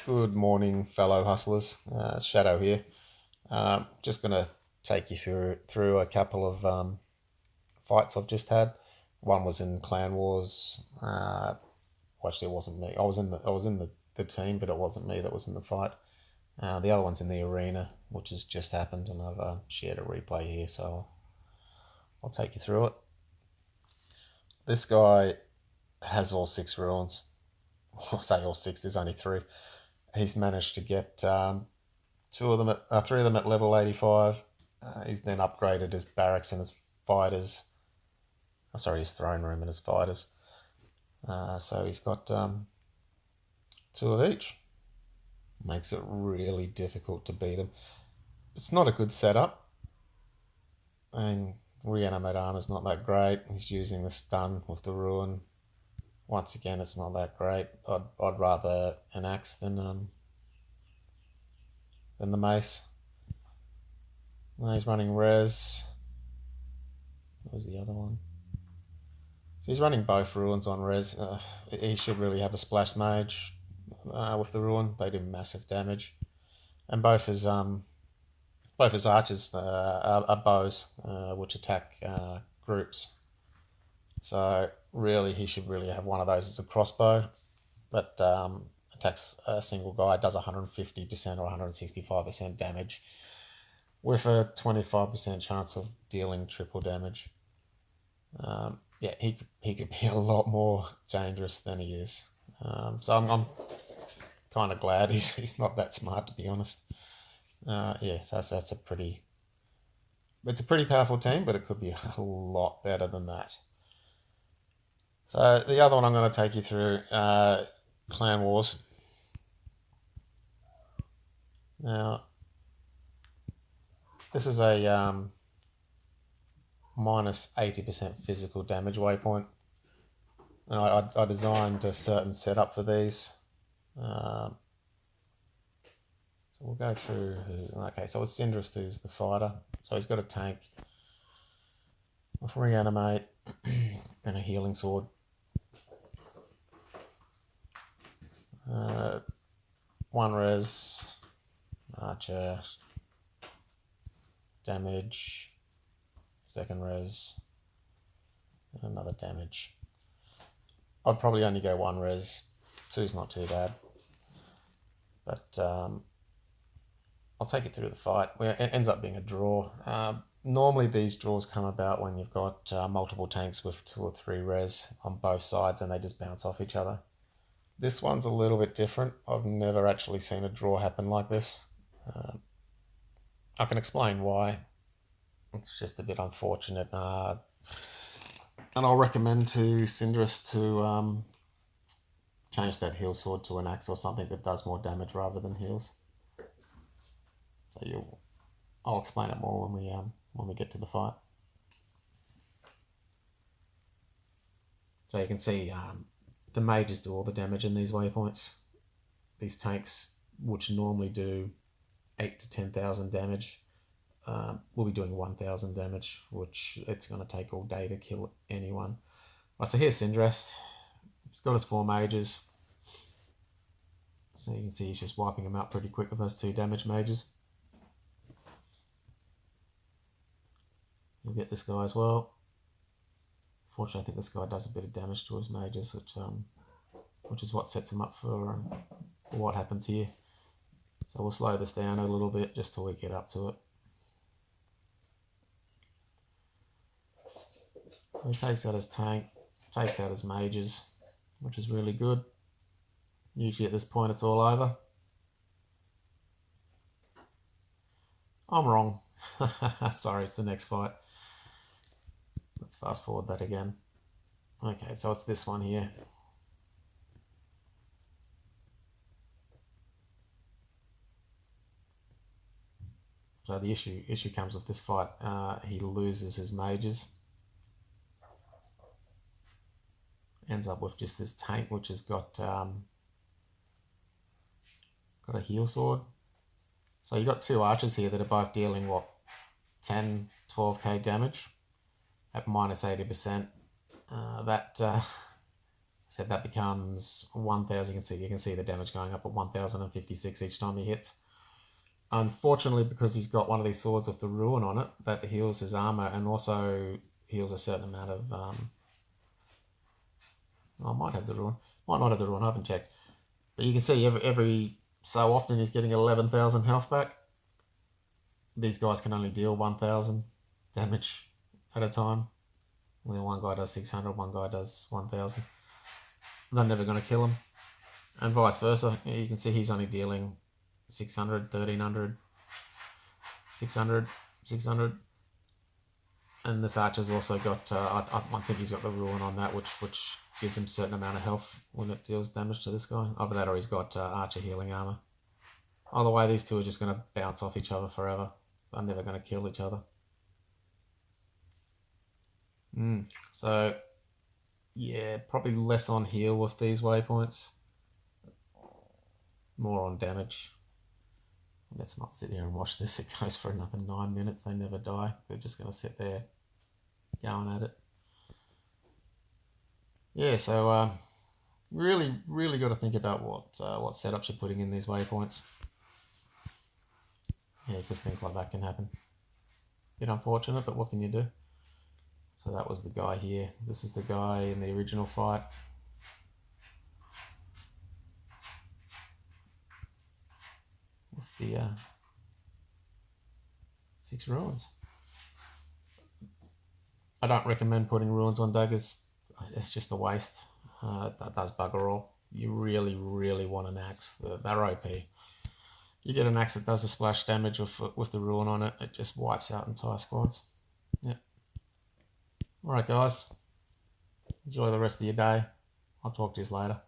Good morning, fellow hustlers. Shadow here. Just going to take you through a couple of fights I've just had. One was in Clan Wars. Actually, it wasn't me. I was in the team, but it wasn't me that was in the fight. The other one's in the arena, which has just happened, and I've shared a replay here, so I'll take you through it. This guy has all six ruins. I say all six. There's only three. He's managed to get three of them at level 85. He's then upgraded his barracks and his fighters. His throne room and his fighters. So he's got two of each. Makes it really difficult to beat him. It's not a good setup. And reanimate armor's not that great. He's using the stun with the ruin. Once again, it's not that great. I'd rather an axe than the mace. No, he's running res. What was the other one? So he's running both ruins on res. He should really have a splash mage with the ruin. They do massive damage, and both his archers are bows, which attack groups. So really, he should really have one of those as a crossbow that attacks a single guy, does 150% or 165% damage, with a 25% chance of dealing triple damage. Yeah, he could be a lot more dangerous than he is. So I'm kind of glad he's not that smart, to be honest. Yeah, so it's a pretty powerful team, but it could be a lot better than that. So the other one I'm going to take you through, Clan Wars. Now, this is a minus 80% physical damage waypoint. I designed a certain setup for these. So we'll go through. Okay, so it's Syndra's who's the fighter. So he's got a tank with reanimate and a healing sword. One res, archer, damage, second res, and another damage. I'd probably only go one res. Two's not too bad. But I'll take it through the fight. It ends up being a draw. Normally these draws come about when you've got multiple tanks with 2 or 3 res on both sides and they just bounce off each other. This one's a little bit different. I've never actually seen a draw happen like this. I can explain why. It's just a bit unfortunate. And I'll recommend to Syndrus to change that heal sword to an axe or something that does more damage rather than heals. So I'll explain it more when we get to the fight. So you can see the mages do all the damage in these waypoints. These tanks, which normally do 8 to 10,000 damage, will be doing 1,000 damage, which it's going to take all day to kill anyone. Right, so here's Syndrus. He's got his 4 mages. So you can see he's just wiping them out pretty quick with those 2 damage mages. You'll get this guy as well. Fortunately, I think this guy does a bit of damage to his mages, which is what sets him up for what happens here. So we'll slow this down a little bit just till we get up to it. So he takes out his tank, takes out his mages, which is really good. Usually at this point it's all over. I'm wrong. Sorry, it's the next fight. Let's fast forward that again. Okay, so it's this one here. So the issue comes with this fight. He loses his mages. Ends up with just this tank, which has got a heal sword. So you've got 2 archers here that are both dealing, 10, 12k damage at minus 80%. That So that becomes 1,000. You can see the damage going up at 1,056 each time he hits. Unfortunately, because he's got one of these swords with the ruin on it, that heals his armor and also heals a certain amount of. I might have the ruin, might not have the ruin. I haven't checked, but you can see every so often he's getting 11,000 health back. These guys can only deal 1,000 damage at a time. One guy does 600, one guy does 1,000. They're never going to kill him. And vice versa. You can see he's only dealing 600, 1,300, 600, 600. And this archer's also got, I think he's got the ruin on that, which gives him a certain amount of health when it deals damage to this guy. Either that or he's got archer healing armor. Either way, these two are just going to bounce off each other forever. They're never going to kill each other. So, yeah, probably less on heal with these waypoints. More on damage. Let's not sit here and watch this. It goes for another 9 minutes. They never die. They're just going to sit there going at it. Yeah, so really got to think about what setups you're putting in these waypoints. Yeah, because things like that can happen. Bit unfortunate, but what can you do? So that was the guy here. This is the guy in the original fight. With the 6 ruins. I don't recommend putting ruins on daggers. It's just a waste. That does bugger all. You really want an axe. They're OP. You get an axe that does a splash damage with the ruin on it. It just wipes out entire squads. Yeah. Alright guys. Enjoy the rest of your day. I'll talk to you later.